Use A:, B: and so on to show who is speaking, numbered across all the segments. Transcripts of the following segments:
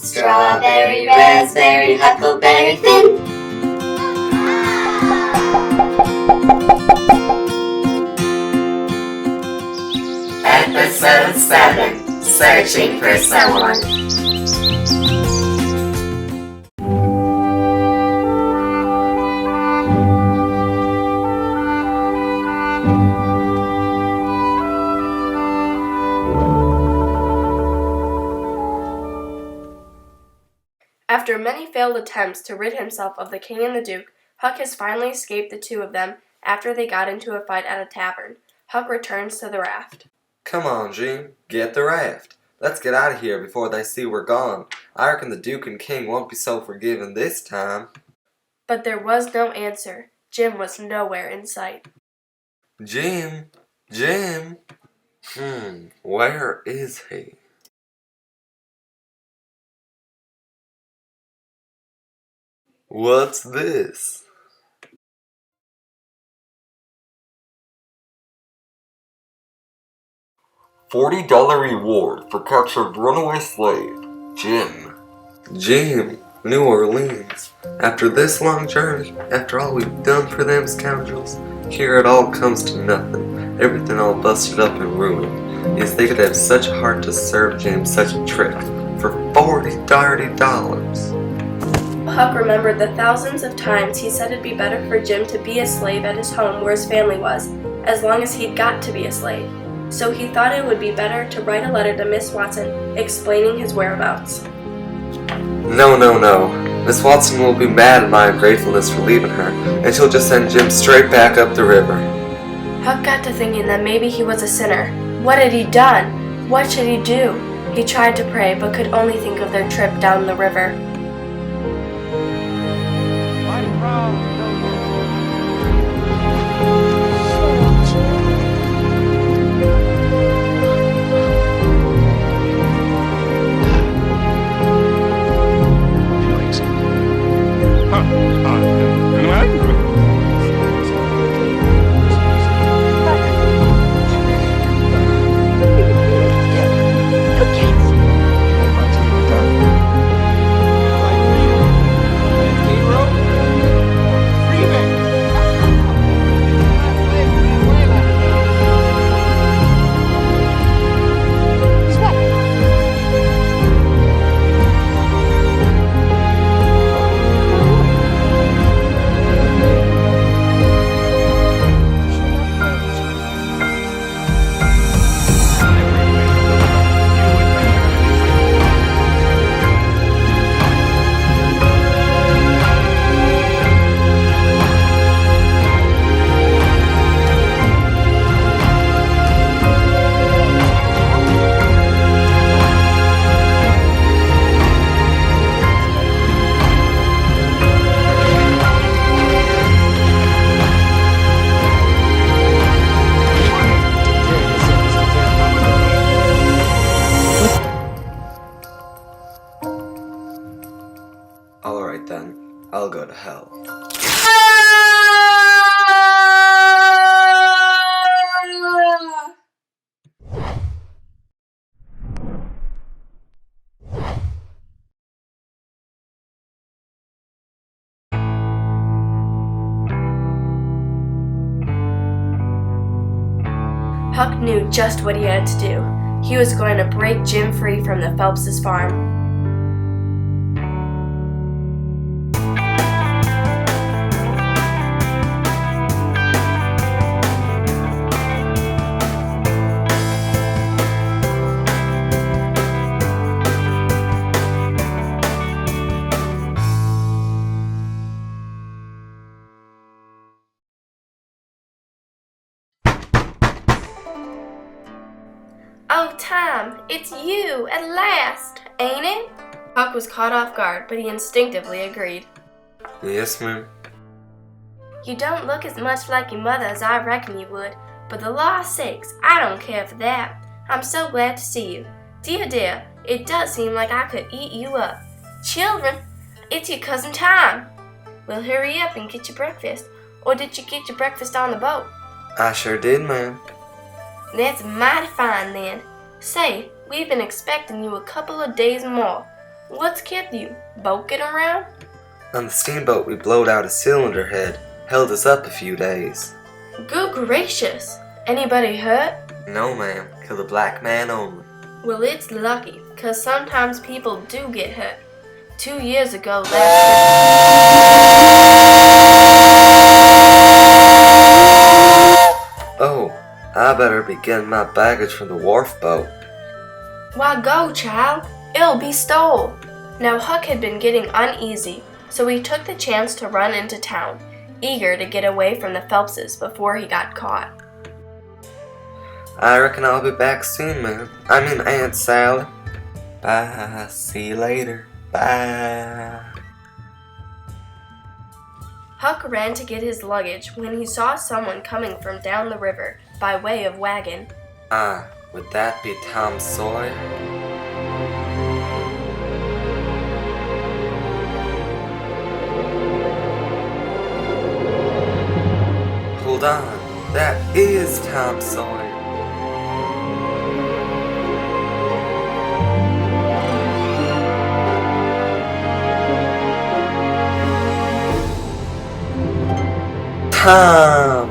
A: Strawberry, raspberry, huckleberry fin. Episode 7, Searching for Someone.
B: After many failed attempts to rid himself of the king and the duke, Huck has finally escaped the two of them after they got into a fight at a tavern. Huck returns to the raft.
C: Come on, Jim, get the raft. Let's get out of here before they see we're gone. I reckon the Duke and King won't be so forgiving this time.
B: But there was no answer. Jim was nowhere in sight.
C: Jim? Where is he? What's this? $40 reward for captured runaway slave, Jim. Jim, New Orleans. After this long journey, after all we've done for them scoundrels, here it all comes to nothing. Everything all busted up and ruined. Yes, they could have such a heart to serve Jim such a trick for $40 dirty dollars.
B: Huck remembered the thousands of times he said it'd be better for Jim to be a slave at his home where his family was, as long as he'd got to be a slave. So he thought it would be better to write a letter to Miss Watson explaining his whereabouts.
C: No. Miss Watson will be mad at my ungratefulness for leaving her, and she'll just send Jim straight back up the river.
B: Huck got to thinking that maybe he was a sinner. What had he done? What should he do? He tried to pray, but could only think of their trip down the river.
C: Alright then, I'll go to hell.
B: Huck knew just what he had to do. He was going to break Jim free from the Phelps's farm. Oh, Tom, it's you, at last, ain't it? Huck was caught off guard, but he instinctively agreed.
C: Yes, ma'am.
B: You don't look as much like your mother as I reckon you would, but the law's sakes, I don't care for that. I'm so glad to see you. Dear, it does seem like I could eat you up. Children, it's your cousin Tom. Well, hurry up and get your breakfast. Or did you get your breakfast on the boat?
C: I sure did, ma'am.
B: That's mighty fine then. Say, we've been expecting you a couple of days more. What's kept you? Boat getting around?
C: On the steamboat, we blowed out a cylinder head. Held us up a few days.
B: Good gracious! Anybody hurt?
C: No, ma'am. Killed a black man only.
B: Well, it's lucky, 'cause sometimes people do get hurt. 2 years ago,
C: Oh, I better be getting my baggage from the wharf boat.
B: Why go, child? It'll be stole. Now Huck had been getting uneasy, so he took the chance to run into town, eager to get away from the Phelpses before he got caught.
C: I reckon I'll be back soon, ma'am. I mean, Aunt Sally. Bye. See you later. Bye.
B: Huck ran to get his luggage when he saw someone coming from down the river by way of wagon.
C: Would that be Tom Sawyer? Hold on, that is Tom Sawyer. Tom!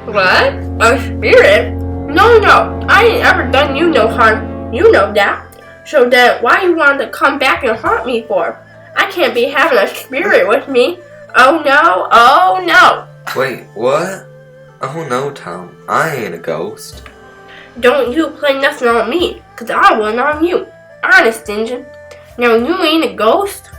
B: What? A spirit? No, I ain't ever done you no harm. You know that. So then why you want to come back and haunt me for? I can't be having a spirit with me. Oh no.
C: Wait, what? Oh no, Tom, I ain't a ghost.
B: Don't you play nothing on me, 'cause I wouldn't on you. Honest, Injun. Now you ain't a ghost?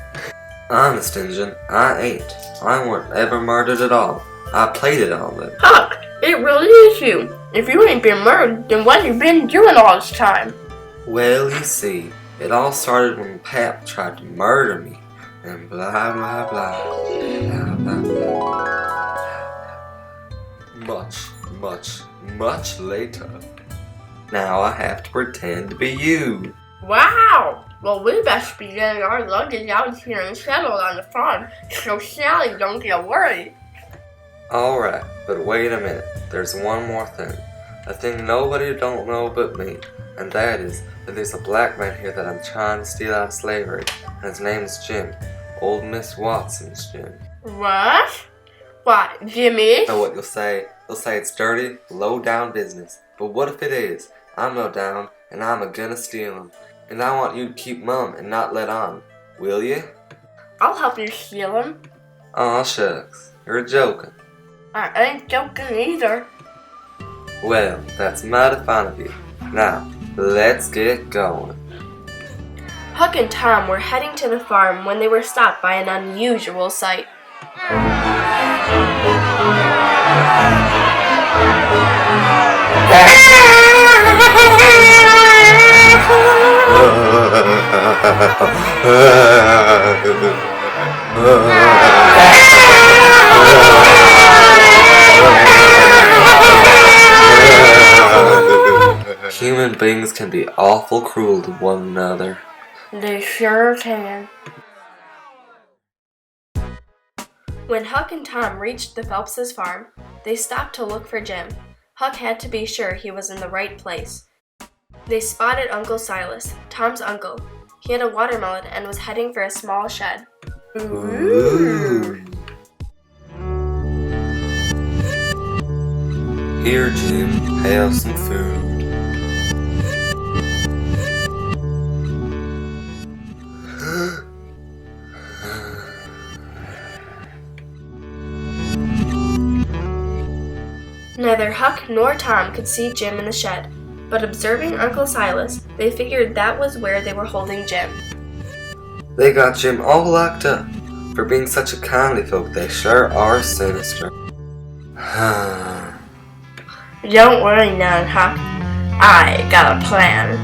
C: Honest, Injun, I ain't. I weren't ever murdered at all. I played it on them.
B: Huck, it really is you. If you ain't been murdered, then what you been doing all this time?
C: Well, you see, it all started when Pap tried to murder me. And blah, blah, blah. Blah, blah, blah. Much later. Now I have to pretend to be you.
B: Wow! Well, we best be getting our luggage out here and settled on the farm so Sally don't get worried.
C: Alright, but wait a minute. There's one more thing. A thing nobody don't know but me. And that is that there's a black man here that I'm trying to steal out of slavery. And his name is Jim. Old Miss Watson's Jim.
B: What? What, Jimmy?
C: Know what you'll say? You'll say it's dirty, low-down business. But what if it is? I'm low-down, and I'm a-gonna steal him. And I want you to keep mum and not let on. Will you?
B: I'll help you steal him.
C: Aw, shucks. You're joking.
B: I ain't joking either.
C: Well, that's mighty fine of you. Now, let's get going.
B: Huck and Tom were heading to the farm when they were stopped by an unusual sight.
C: Human beings can be awful cruel to one another.
B: They sure can. When Huck and Tom reached the Phelpses' farm, they stopped to look for Jim. Huck had to be sure he was in the right place. They spotted Uncle Silas, Tom's uncle. He had a watermelon and was heading for a small shed.
C: Ooh. Here, Jim, have some food.
B: Neither Huck nor Tom could see Jim in the shed, but observing Uncle Silas, they figured that was where they were holding Jim.
C: They got Jim all locked up. For being such a kindly folk, they sure are sinister.
B: Don't worry none, Huck. I got a plan.